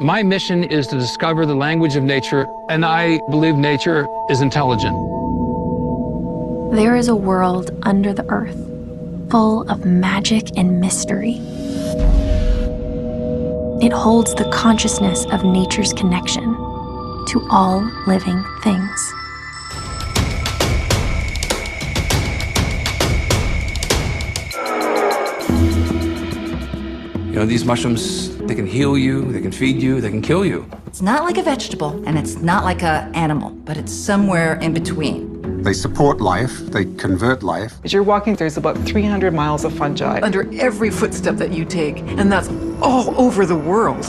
My mission is to discover the language of nature, and I believe nature is intelligent. There is a world under the earth, full of magic and mystery. It holds the consciousness of nature's connection to all living things. You know, these mushrooms, they can heal you, they can feed you, they can kill you. It's not like a vegetable, and it's not like an animal, but it's somewhere in between. They support life, they convert life. As you're walking, there's about 300 miles of fungi under every footstep that you take, and that's all over the world.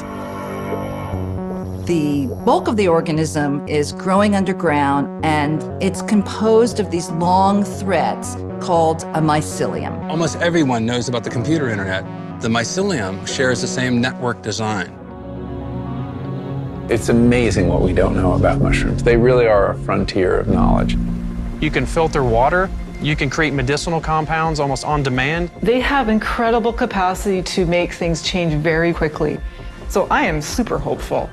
The bulk of the organism is growing underground, and it's composed of these long threads called a mycelium. Almost everyone knows about the computer internet. The mycelium shares the same network design. It's amazing what we don't know about mushrooms. They really are a frontier of knowledge. You can filter water. You can create medicinal compounds almost on demand. They have incredible capacity to make things change very quickly. So I am super hopeful.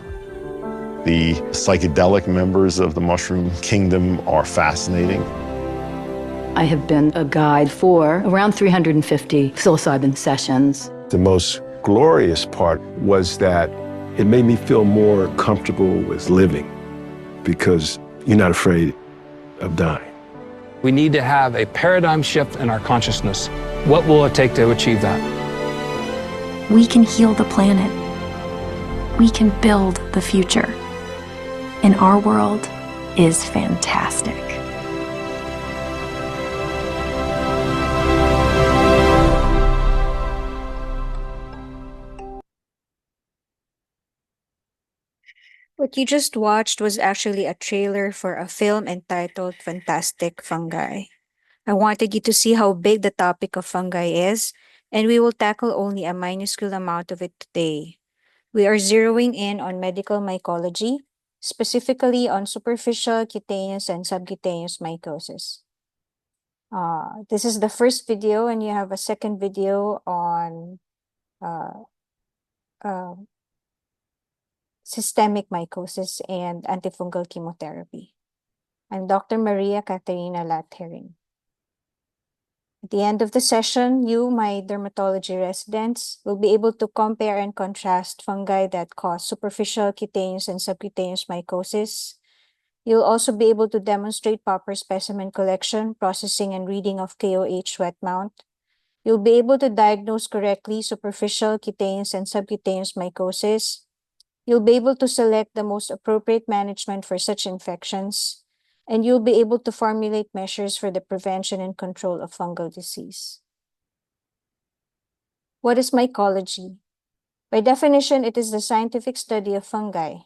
The psychedelic members of the mushroom kingdom are fascinating. I have been a guide for around 350 psilocybin sessions. The most glorious part was that it made me feel more comfortable with living because you're not afraid of dying. We need to have a paradigm shift in our consciousness. What will it take to achieve that? We can heal the planet. We can build the future. And our world is fantastic. What you just watched was actually a trailer for a film entitled Fantastic Fungi. I wanted you to see how big the topic of fungi is, and we will tackle only a minuscule amount of it today. We are zeroing in on medical mycology, specifically on superficial, cutaneous, and subcutaneous mycosis. This is the first video, and you have a second video on systemic mycosis and antifungal chemotherapy. I'm Dr. Maria Caterina Latherin. At the end of the session, you, my dermatology residents, will be able to compare and contrast fungi that cause superficial, cutaneous, and subcutaneous mycosis. You'll also be able to demonstrate proper specimen collection, processing, and reading of KOH wet mount. You'll be able to diagnose correctly superficial, cutaneous, and subcutaneous mycosis. You'll be able to select the most appropriate management for such infections, and you'll be able to formulate measures for the prevention and control of fungal disease. What is mycology? By definition, it is the scientific study of fungi.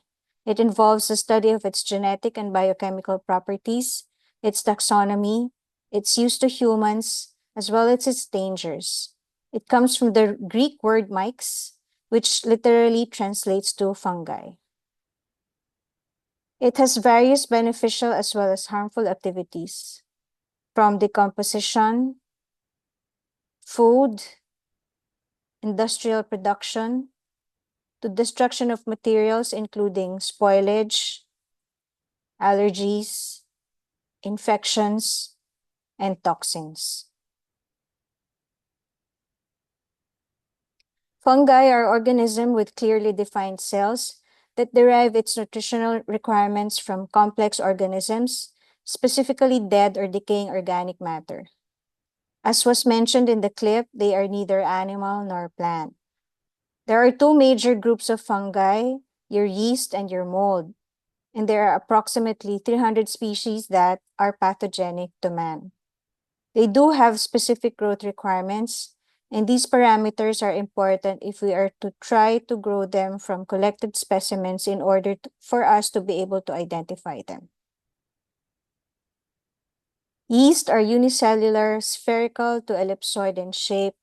It involves the study of its genetic and biochemical properties, its taxonomy, its use to humans, as well as its dangers. It comes from the Greek word myx, which literally translates to fungi. It has various beneficial as well as harmful activities, from decomposition, food, industrial production, to destruction of materials including spoilage, allergies, infections, and toxins. Fungi are organisms with clearly defined cells that derive its nutritional requirements from complex organisms, specifically dead or decaying organic matter. As was mentioned in the clip, they are neither animal nor plant. There are two major groups of fungi, your yeast and your mold, and there are approximately 300 species that are pathogenic to man. They do have specific growth requirements, and these parameters are important if we are to try to grow them from collected specimens in order for us to be able to identify them. Yeast are unicellular, spherical to ellipsoid in shape,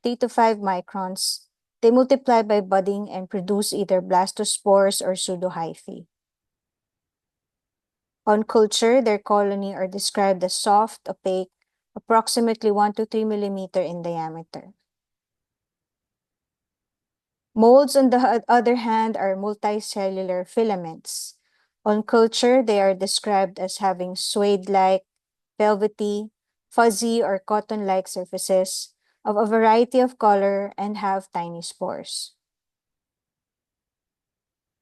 3 to 5 microns. They multiply by budding and produce either blastospores or pseudohyphae. On culture, their colony are described as soft, opaque, approximately 1 to 3 millimeter in diameter. Molds, on the other hand, are multicellular filaments. On culture, they are described as having suede-like, velvety, fuzzy, or cotton-like surfaces of a variety of color and have tiny spores.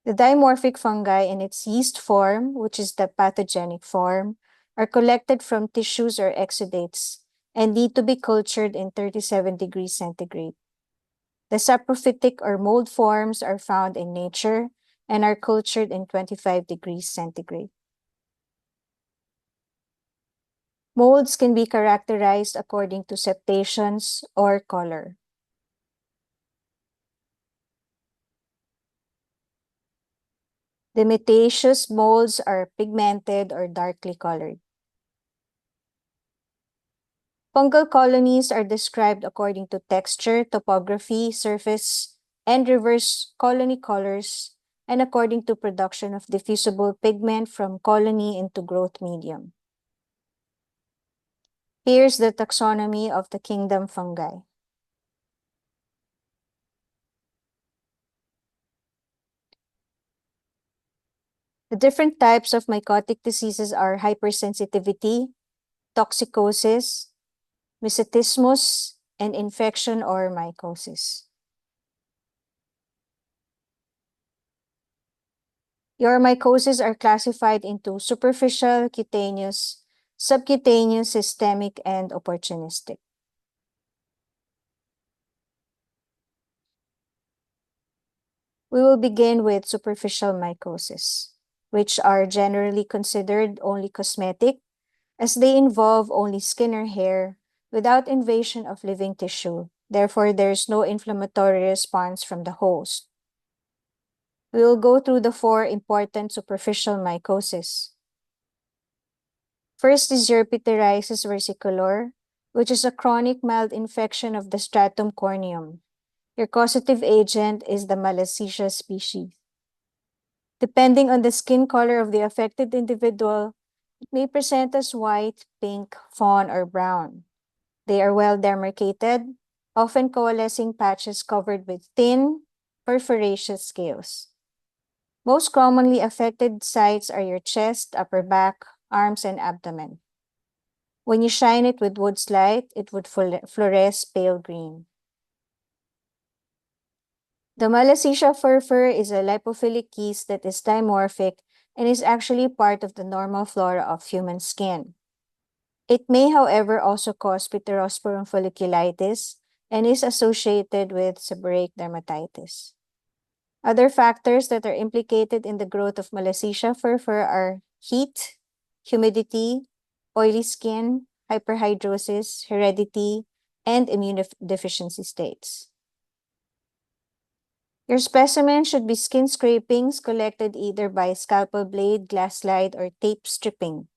The dimorphic fungi in its yeast form, which is the pathogenic form, are collected from tissues or exudates and need to be cultured in 37 degrees centigrade. The saprophytic or mold forms are found in nature and are cultured in 25 degrees centigrade. Molds can be characterized according to septations or color. The metaceous molds are pigmented or darkly colored. Fungal colonies are described according to texture, topography, surface, and reverse colony colors, and according to production of diffusible pigment from colony into growth medium. Here's the taxonomy of the kingdom fungi. The different types of mycotic diseases are hypersensitivity, toxicosis, mycetismus, and infection or mycosis. Your mycoses are classified into superficial, cutaneous, subcutaneous, systemic, and opportunistic. We will begin with superficial mycosis, which are generally considered only cosmetic, as they involve only skin or hair without invasion of living tissue. Therefore, there is no inflammatory response from the host. We will go through the 4 important superficial mycosis. First is Yerpiteriasis versicolor, which is a chronic mild infection of the stratum corneum. Your causative agent is the Malassezia species. Depending on the skin color of the affected individual, it may present as white, pink, fawn, or brown. They are well demarcated, often coalescing patches covered with thin, perforaceous scales. Most commonly affected sites are your chest, upper back, arms, and abdomen. When you shine it with wood's light, it would fluoresce pale green. The Malassezia furfur is a lipophilic yeast that is dimorphic and is actually part of the normal flora of human skin. It may, however, also cause Pityrosporum folliculitis and is associated with seborrheic dermatitis. Other factors that are implicated in the growth of Malassezia furfur are heat, humidity, oily skin, hyperhidrosis, heredity, and immunodeficiency states. Your specimen should be skin scrapings collected either by scalpel blade, glass slide, or tape stripping.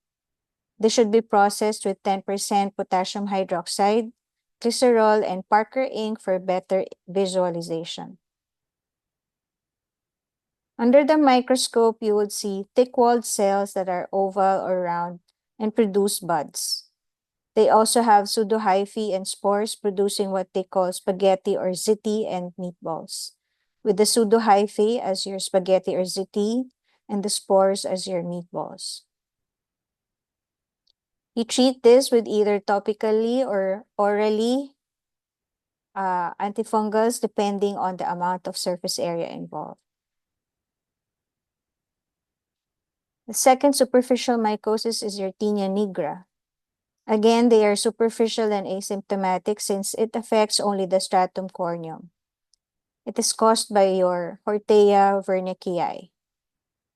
They should be processed with 10% potassium hydroxide, glycerol, and Parker ink for better visualization. Under the microscope, you would see thick-walled cells that are oval or round and produce buds. They also have pseudohyphae and spores producing what they call spaghetti or ziti and meatballs, with the pseudohyphae as your spaghetti or ziti and the spores as your meatballs. You treat this with either topically or orally antifungals depending on the amount of surface area involved. The second superficial mycosis is your Tinea nigra. Again, they are superficial and asymptomatic since it affects only the stratum corneum. It is caused by your Hortea wernickeyi.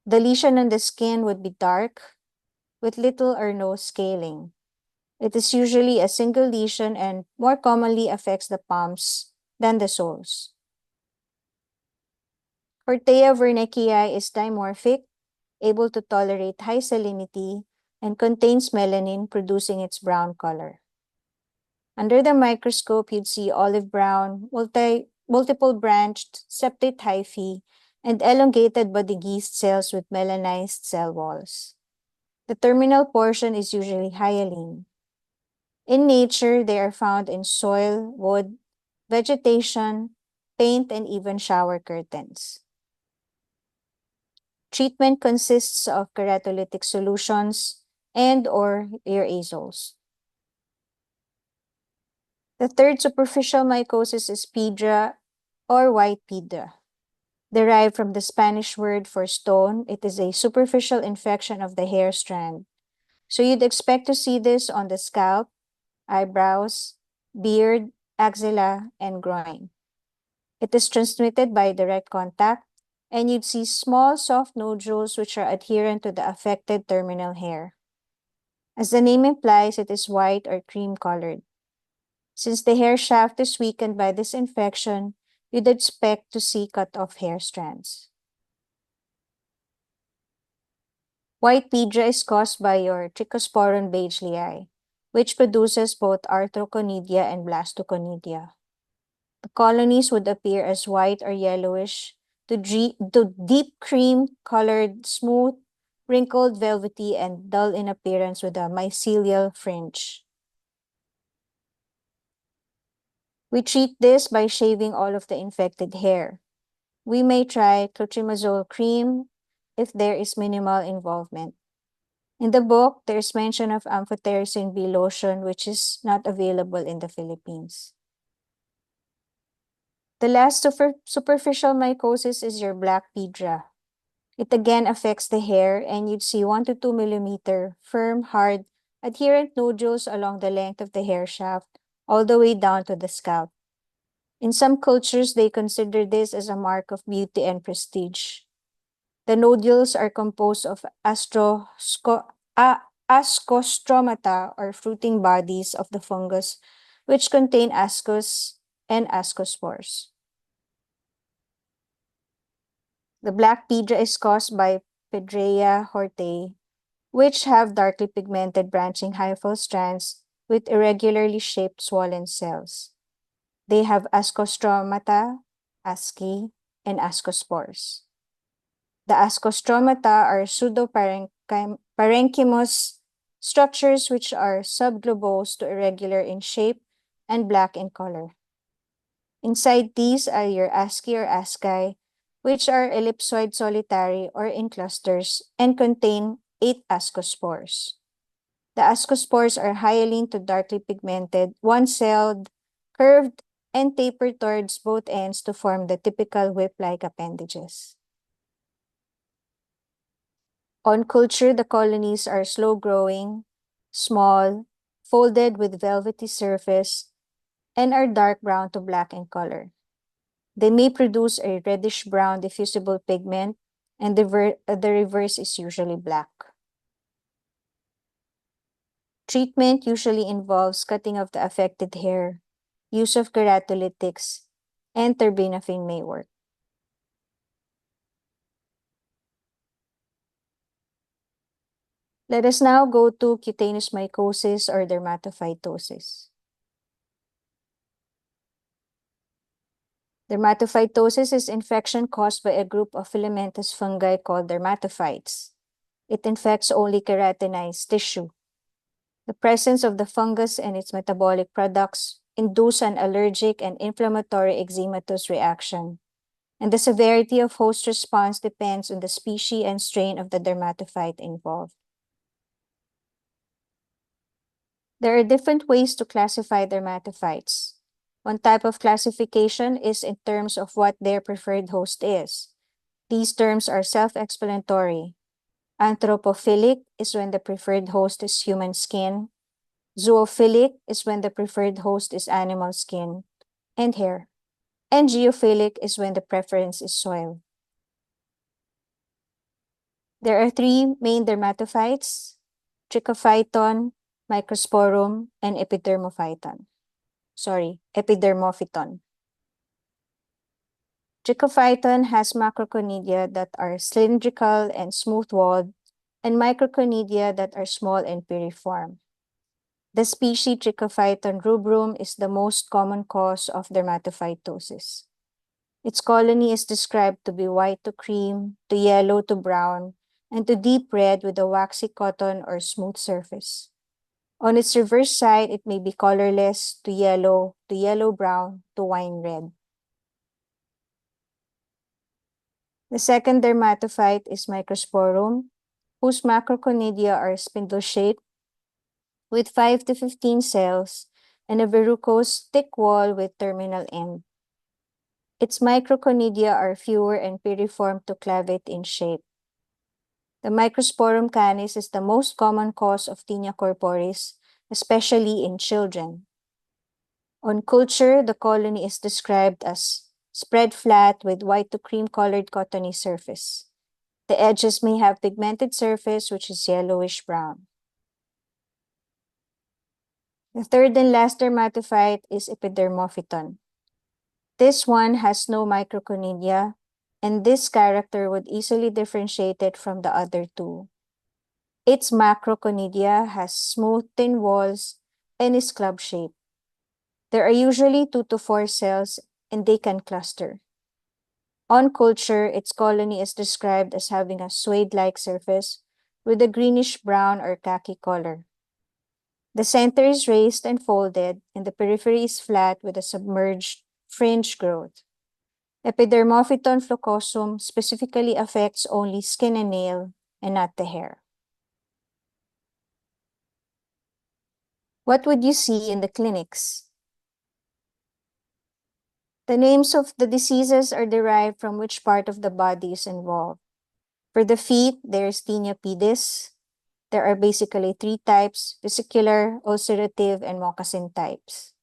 The lesion on the skin would be dark, with little or no scaling. It is usually a single lesion and more commonly affects the palms than the soles. Hortea wernickeyi is dimorphic, able to tolerate high salinity, and contains melanin, producing its brown color. Under the microscope, you'd see olive brown, multiple branched septate hyphae, and elongated body yeast cells with melanized cell walls. The terminal portion is usually hyaline. In nature, they are found in soil, wood, vegetation, paint, and even shower curtains. Treatment consists of keratolytic solutions and/or your azoles. The third superficial mycosis is pedra or white pedra. Derived from the Spanish word for stone, it is a superficial infection of the hair strand. So you'd expect to see this on the scalp, eyebrows, beard, axilla, and groin. It is transmitted by direct contact, and you'd see small soft nodules which are adherent to the affected terminal hair. As the name implies, it is white or cream colored. Since the hair shaft is weakened by this infection, you'd expect to see cut off hair strands. White pedra is caused by your Trichosporum bagelii, which produces both arthroconidia and blastoconidia. The colonies would appear as white or yellowish to deep cream-colored, smooth, wrinkled, velvety, and dull in appearance with a mycelial fringe. We treat this by shaving all of the infected hair. We may try clotrimazole cream if there is minimal involvement. In the book, there is mention of amphotericin B lotion, which is not available in the Philippines. The last superficial mycosis is your black pedra. It again affects the hair, and you'd see 1 to 2 millimeter firm, hard, adherent nodules along the length of the hair shaft, all the way down to the scalp. In some cultures, they consider this as a mark of beauty and prestige. The nodules are composed of ascostromata, or fruiting bodies of the fungus, which contain ascus and ascospores. The black pedra is caused by Pedreia hortae, which have darkly pigmented branching hyphal strands with irregularly shaped swollen cells. They have ascostromata, asci, and ascospores. The ascostromata are pseudoparenchymous structures which are subglobose to irregular in shape and black in color. Inside these are your asci or asci, which are ellipsoid solitary or in clusters and contain 8 ascospores. The ascospores are hyaline to darkly pigmented, one-celled, curved, and taper towards both ends to form the typical whip-like appendages. On culture, the colonies are slow-growing, small, folded with velvety surface, and are dark brown to black in color. They may produce a reddish-brown diffusible pigment, and the reverse is usually black. Treatment usually involves cutting of the affected hair, use of keratolytics, and terbinafine may work. Let us now go to cutaneous mycosis or dermatophytosis. Dermatophytosis is infection caused by a group of filamentous fungi called dermatophytes. It infects only keratinized tissue. The presence of the fungus and its metabolic products induce an allergic and inflammatory eczematous reaction, and the severity of host response depends on the species and strain of the dermatophyte involved. There are different ways to classify dermatophytes. One type of classification is in terms of what their preferred host is. These terms are self-explanatory. Anthropophilic is when the preferred host is human skin. Zoophilic is when the preferred host is animal skin and hair. And geophilic is when the preference is soil. There are 3 main dermatophytes: Trichophyton, Microsporum, and Epidermophyton. Epidermophyton. Trichophyton has macroconidia that are cylindrical and smooth-walled, and microconidia that are small and piriform. The species Trichophyton rubrum is the most common cause of dermatophytosis. Its colony is described to be white to cream, to yellow to brown, and to deep red with a waxy cotton or smooth surface. On its reverse side, it may be colorless to yellow-brown to wine red. The second dermatophyte is Microsporum, whose macroconidia are spindle-shaped with 5 to 15 cells and a verrucose thick wall with terminal end. Its microconidia are fewer and piriform to clavate in shape. The Microsporum canis is the most common cause of tinea corporis, especially in children. On culture, the colony is described as spread flat with white to cream-colored cottony surface. The edges may have pigmented surface, which is yellowish-brown. The third and last dermatophyte is Epidermophyton. This one has no microconidia, and this character would easily differentiate it from the other two. Its macroconidia has smooth, thin walls and is club-shaped. There are usually 2 to 4 cells, and they can cluster. On culture, its colony is described as having a suede-like surface with a greenish-brown or khaki color. The center is raised and folded, and the periphery is flat with a submerged fringe growth. Epidermophyton flocosum specifically affects only skin and nail, and not the hair. What would you see in the clinics? The names of the diseases are derived from which part of the body is involved. For the feet, there's tinea pedis. There are basically 3 types: vesicular, ulcerative, and moccasin types.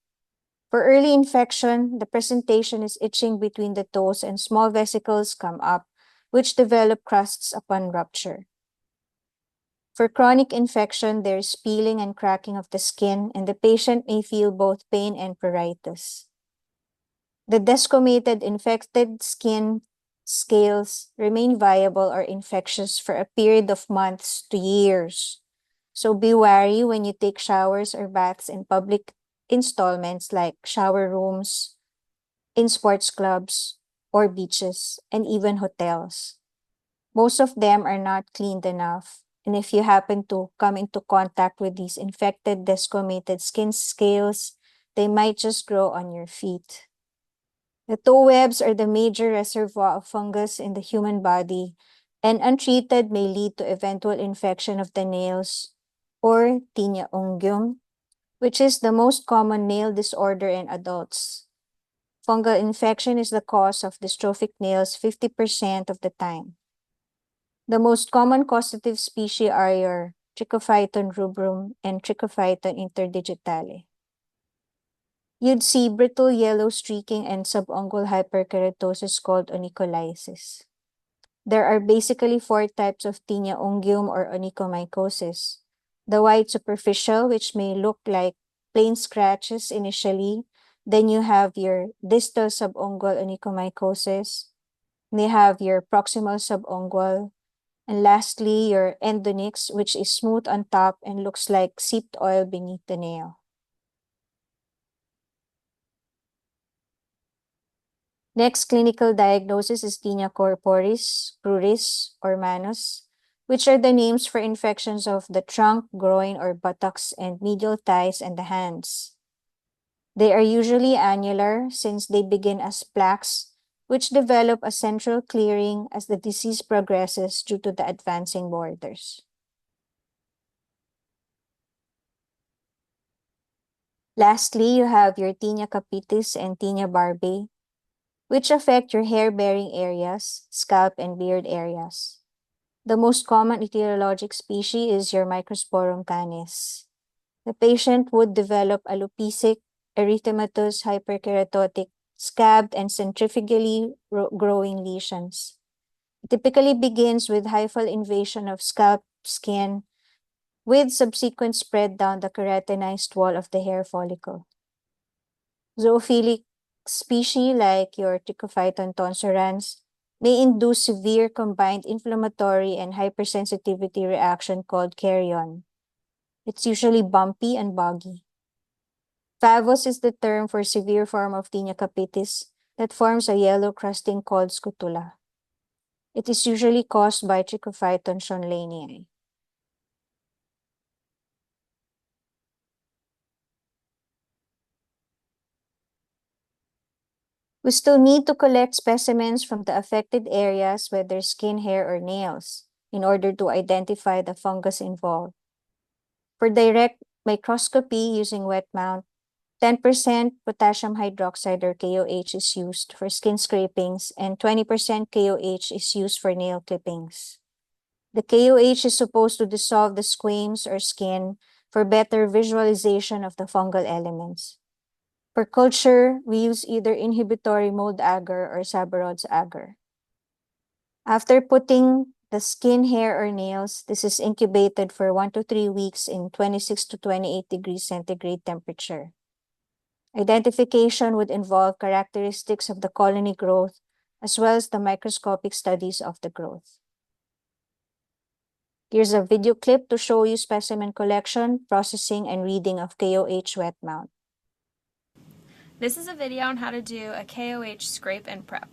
For early infection, the presentation is itching between the toes and small vesicles come up, which develop crusts upon rupture. For chronic infection, there is peeling and cracking of the skin, and the patient may feel both pain and pruritus. The desquamated infected skin scales remain viable or infectious for a period of months to years. So be wary when you take showers or baths in public installments like shower rooms, in sports clubs, or beaches, and even hotels. Most of them are not cleaned enough, and if you happen to come into contact with these infected, desquamated skin scales, they might just grow on your feet. The toe webs are the major reservoir of fungus in the human body, and untreated may lead to eventual infection of the nails or tinea unguium, which is the most common nail disorder in adults. Fungal infection is the cause of dystrophic nails 50% of the time. The most common causative species are your Trichophyton rubrum and Trichophyton interdigitale. You'd see brittle yellow streaking and subungual hyperkeratosis called onycholysis. There are basically 4 types of tinea unguium or onychomycosis. The white superficial, which may look like plain scratches initially. Then you have your distal subungual onychomycosis. They have your proximal subungual. And lastly, your endonyx, which is smooth on top and looks like seeped oil beneath the nail. Next clinical diagnosis is tinea corporis, cruris, or manus, which are the names for infections of the trunk, groin, or buttocks, and medial thighs and the hands. They are usually annular since they begin as plaques, which develop a central clearing as the disease progresses due to the advancing borders. Lastly, you have your tinea capitis and tinea barbae, which affect your hair-bearing areas, scalp, and beard areas. The most common etiologic species is your Microsporum canis. The patient would develop alopecia, erythematous, hyperkeratotic, scabbed, and centrifugally growing lesions. It typically begins with hyphal invasion of scalp skin with subsequent spread down the keratinized wall of the hair follicle. Zoophilic species like your Trichophyton tonsurans may induce severe combined inflammatory and hypersensitivity reaction called carrion. It's usually bumpy and boggy. Favus is the term for severe form of tinea capitis that forms a yellow crusting called scutula. It is usually caused by Trichophyton schonleanii. We still need to collect specimens from the affected areas, whether skin, hair, or nails, in order to identify the fungus involved. For direct microscopy using wet mount, 10% potassium hydroxide or KOH is used for skin scrapings and 20% KOH is used for nail clippings. The KOH is supposed to dissolve the squames or skin for better visualization of the fungal elements. For culture, we use either inhibitory mold agar or Sabarod's agar. After putting the skin, hair, or nails, this is incubated for 1 to 3 weeks in 26 to 28 degrees centigrade temperature. Identification would involve characteristics of the colony growth, as well as the microscopic studies of the growth. Here's a video clip to show you specimen collection, processing, and reading of KOH wet mount. This is a video on how to do a KOH scrape and prep.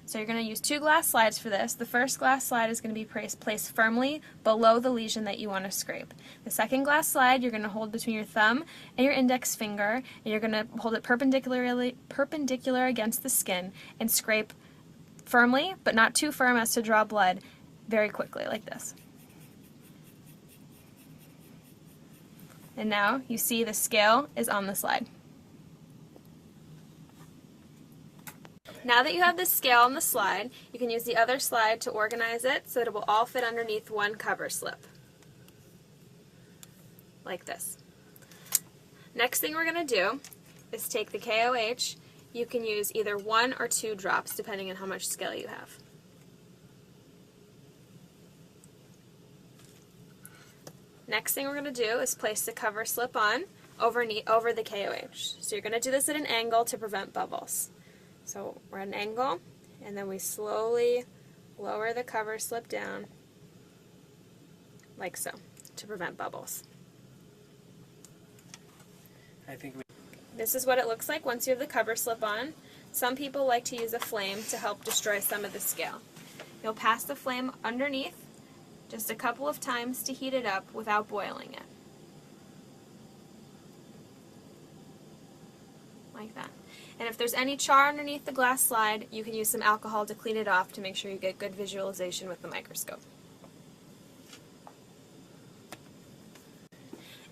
So you're going to use 2 glass slides for this. The first glass slide is going to be placed firmly below the lesion that you want to scrape. The second glass slide you're going to hold between your thumb and your index finger, and you're going to hold it perpendicular against the skin and scrape firmly, but not too firm as to draw blood, very quickly like this. And now you see the scale is on the slide. Now that you have this scale on the slide, you can use the other slide to organize it so that it will all fit underneath one cover slip. Like this. Next thing we're going to do is take the KOH. You can use either 1 or 2 drops depending on how much scale you have. Next thing we're going to do is place the cover slip on over the KOH. So you're going to do this at an angle to prevent bubbles. So we're at an angle, and then we slowly lower the cover slip down, like so, to prevent bubbles. This is what it looks like once you have the cover slip on. Some people like to use a flame to help destroy some of the scale. You'll pass the flame underneath just a couple of times to heat it up without boiling it. Like that. And if there's any char underneath the glass slide, you can use some alcohol to clean it off to make sure you get good visualization with the microscope.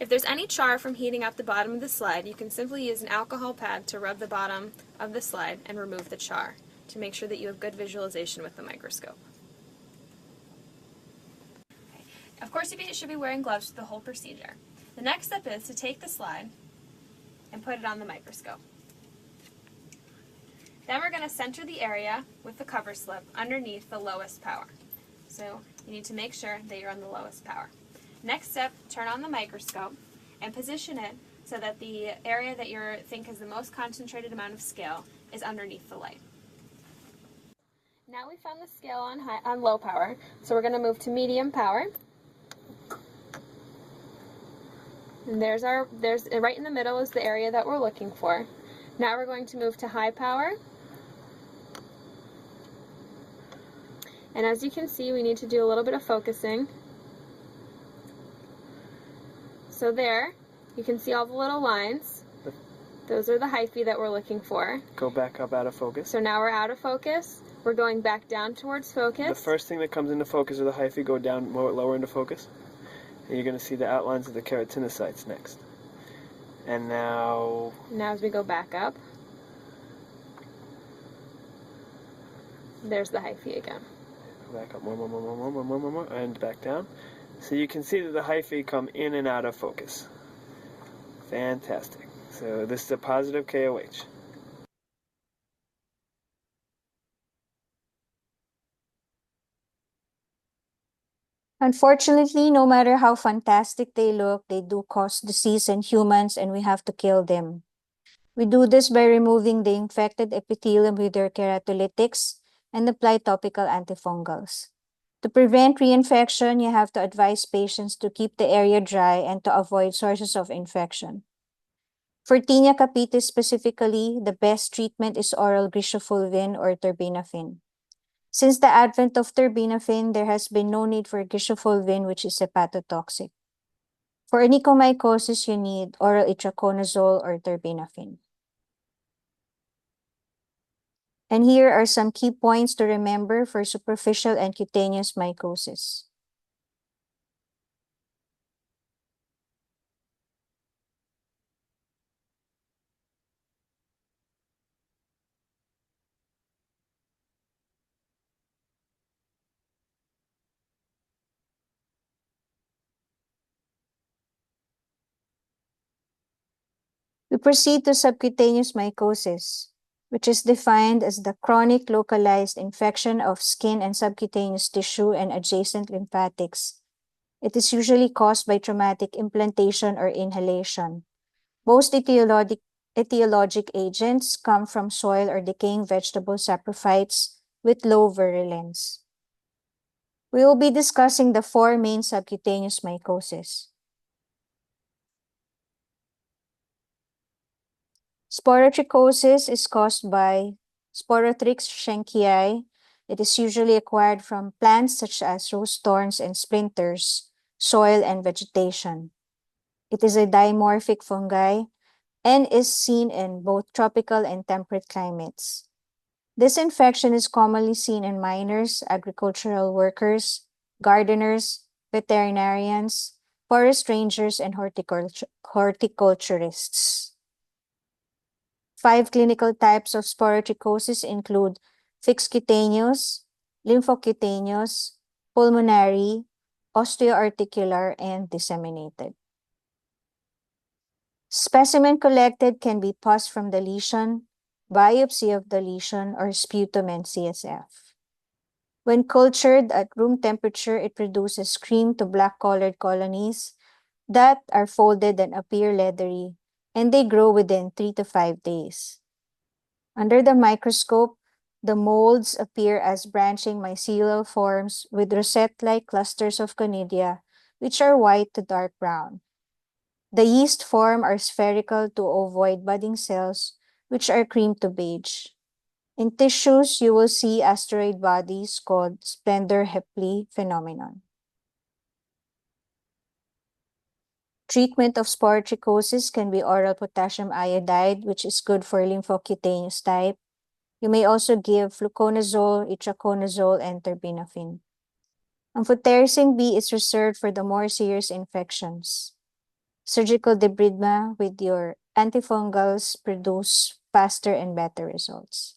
If there's any char from heating up the bottom of the slide, you can simply use an alcohol pad to rub the bottom of the slide and remove the char to make sure that you have good visualization with the microscope. Okay. Of course, you should be wearing gloves for the whole procedure. The next step is to take the slide and put it on the microscope. Then we're going to center the area with the cover slip underneath the lowest power. So you need to make sure that you're on the lowest power. Next step, turn on the microscope and position it so that the area that you think has the most concentrated amount of scale is underneath the light. Now we found the scale on low power, so we're going to move to medium power. And right in the middle is the area that we're looking for. Now we're going to move to high power. And as you can see, we need to do a little bit of focusing. So there, you can see all the little lines. Those are the hyphae that we're looking for. Go back up out of focus. So now we're out of focus. We're going back down towards focus. The first thing that comes into focus are the hyphae. Go down lower into focus. And you're going to see the outlines of the keratinocytes next. And now as we go back up, there's the hyphae again. Back up more, and back down. So you can see that the hyphae come in and out of focus. Fantastic. So this is a positive KOH. Unfortunately, no matter how fantastic they look, they do cause disease in humans and we have to kill them. We do this by removing the infected epithelium with their keratolytics and apply topical antifungals. To prevent reinfection, you have to advise patients to keep the area dry and to avoid sources of infection. For tinea capitis specifically, the best treatment is oral griseofulvin or terbinafine. Since the advent of terbinafine, there has been no need for griseofulvin, which is hepatotoxic. For onychomycosis, you need oral itraconazole or terbinafine. And here are some key points to remember for superficial and cutaneous mycosis. We proceed to subcutaneous mycosis, which is defined as the chronic localized infection of skin and subcutaneous tissue and adjacent lymphatics. It is usually caused by traumatic implantation or inhalation. Most etiologic agents come from soil or decaying vegetable saprophytes with low virulence. We will be discussing the four main subcutaneous mycosis. Sporotrichosis is caused by Sporothrix schenkii. It is usually acquired from plants such as rose thorns and splinters, soil, and vegetation. It is a dimorphic fungi and is seen in both tropical and temperate climates. This infection is commonly seen in miners, agricultural workers, gardeners, veterinarians, forest rangers, and horticulturists. 5 clinical types of sporotrichosis include fixed cutaneous, lymphocutaneous, pulmonary, osteoarticular, and disseminated. Specimen collected can be pus from the lesion, biopsy of the lesion, or sputum and CSF. When cultured at room temperature, it produces cream to black-colored colonies that are folded and appear leathery, and they grow within 3 to 5 days. Under the microscope, the molds appear as branching mycelial forms with rosette-like clusters of conidia, which are white to dark brown. The yeast form are spherical to ovoid budding cells, which are cream to beige. In tissues, you will see asteroid bodies called Splendor-Hepley phenomenon. Treatment of sporotrichosis can be oral potassium iodide, which is good for lymphocutaneous type. You may also give fluconazole, itraconazole, and terbinafine. Amphotericin B is reserved for the more serious infections. Surgical debridement with your antifungals produce faster and better results.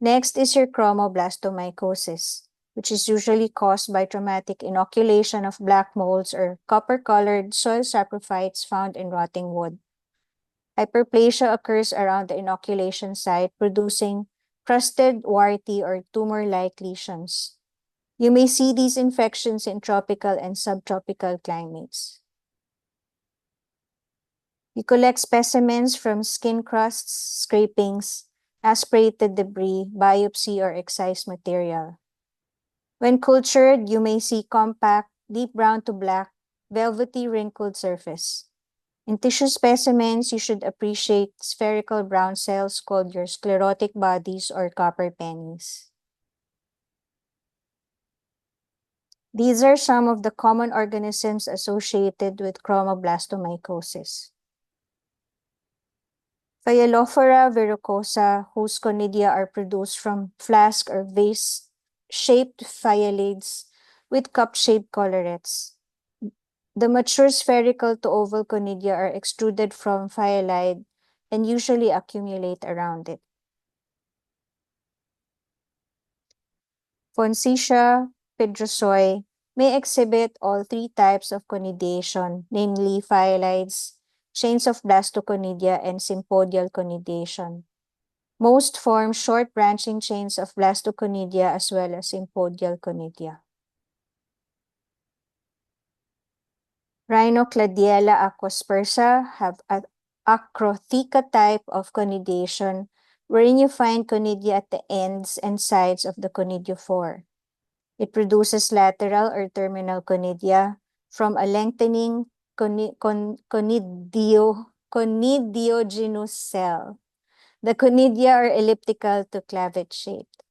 Next is your chromoblastomycosis, which is usually caused by traumatic inoculation of black molds or copper-colored soil saprophytes found in rotting wood. Hyperplasia occurs around the inoculation site, producing crusted, warty, or tumor-like lesions. You may see these infections in tropical and subtropical climates. You collect specimens from skin crusts, scrapings, aspirated debris, biopsy, or excised material. When cultured, you may see compact, deep brown to black, velvety wrinkled surface. In tissue specimens, you should appreciate spherical brown cells called your sclerotic bodies or copper pennies. These are some of the common organisms associated with chromoblastomycosis. Phyalophora verrucosa, whose conidia are produced from flask or vase-shaped phyalids with cup-shaped collarets. The mature spherical to oval conidia are extruded from phyalide and usually accumulate around it. Fonsecia pedrosoi may exhibit all 3 types of conidation, namely phyalides, chains of blastoconidia, and sympodial conidation. Most form short branching chains of blastoconidia as well as sympodial conidia. Rhinocladiella aquaspersa have an acrotheca type of conidation wherein you find conidia at the ends and sides of the conidiophore. It produces lateral or terminal conidia from a lengthening conidiogenous cell. The conidia are elliptical to clavette-shaped.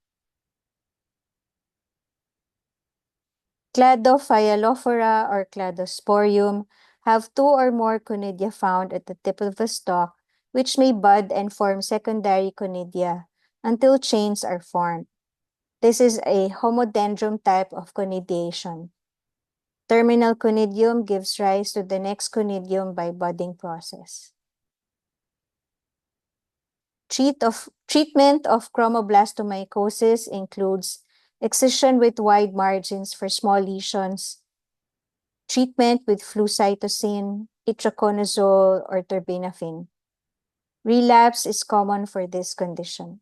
Cladophyalophora or Cladosporium have 2 or more conidia found at the tip of the stalk which may bud and form secondary conidia until chains are formed. This is a homodendron type of conidiation. Terminal conidium gives rise to the next conidium by budding process. Treatment of chromoblastomycosis includes excision with wide margins for small lesions, treatment with flucytosine, itraconazole, or terbinafine. Relapse is common for this condition.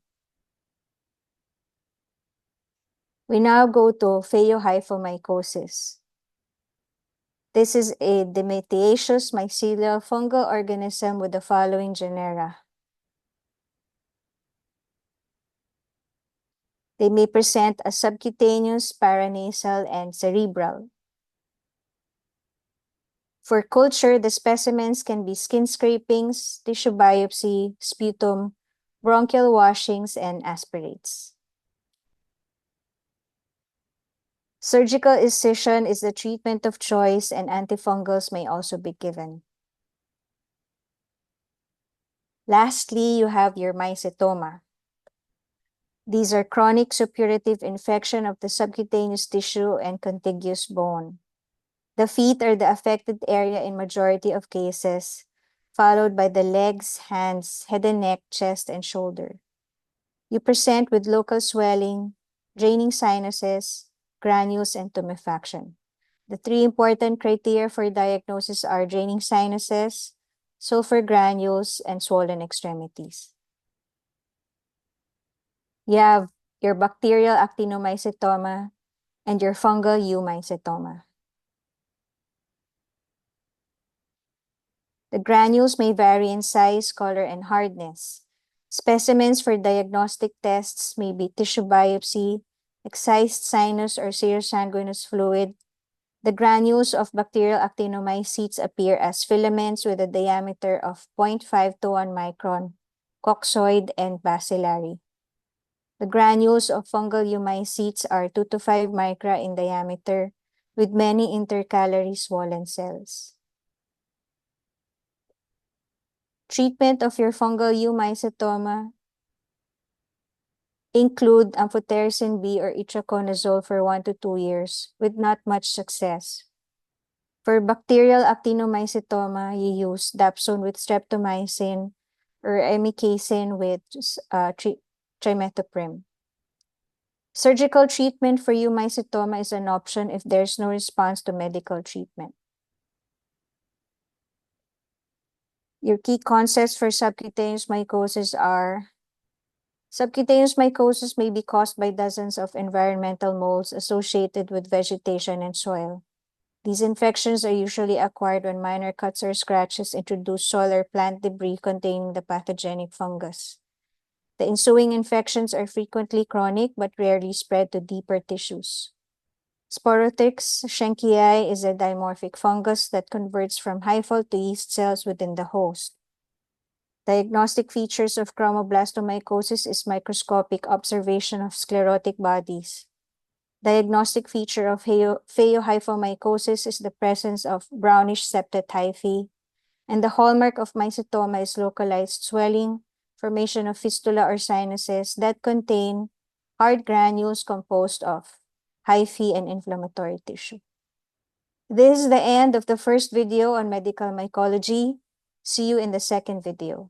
We now go to phaeohyphomycosis. This is a dematiaceous mycelial fungal organism with the following genera. They may present as subcutaneous, paranasal, and cerebral. For culture, the specimens can be skin scrapings, tissue biopsy, sputum, bronchial washings, and aspirates. Surgical excision is the treatment of choice, and antifungals may also be given. Lastly, you have your mycetoma. These are chronic suppurative infection of the subcutaneous tissue and contiguous bone. The feet are the affected area in majority of cases, followed by the legs, hands, head and neck, chest, and shoulder. You present with local swelling, draining sinuses, granules, and tumefaction. The three important criteria for diagnosis are draining sinuses, sulfur granules, and swollen extremities. You have your bacterial actinomycetoma and your fungal eumycetoma. The granules may vary in size, color, and hardness. Specimens for diagnostic tests may be tissue biopsy, excised sinus or serosanguinous fluid. The granules of bacterial actinomycetes appear as filaments with a diameter of 0.5 to 1 micron, coccoid, and bacillary. The granules of fungal eumycetes are 2 to 5 micra in diameter, with many intercalary swollen cells. Treatment of your fungal eumycetoma include amphotericin B or itraconazole for 1 to 2 years with not much success. For bacterial actinomycetoma, you use dapsone with streptomycin or amikacin with trimethoprim. Surgical treatment for eumycetoma is an option if there's no response to medical treatment. Your key concepts for subcutaneous mycosis are: subcutaneous mycosis may be caused by dozens of environmental molds associated with vegetation and soil. These infections are usually acquired when minor cuts or scratches introduce soil or plant debris containing the pathogenic fungus. The ensuing infections are frequently chronic but rarely spread to deeper tissues. Sporothrix schenkii is a dimorphic fungus that converts from hyphal to yeast cells within the host. Diagnostic features of chromoblastomycosis is microscopic observation of sclerotic bodies. Diagnostic feature of phaeohyphomycosis is the presence of brownish septate hyphae, and the hallmark of mycetoma is localized swelling, formation of fistula or sinuses that contain hard granules composed of hyphae and inflammatory tissue. This is the end of the first video on medical mycology. See you in the second video.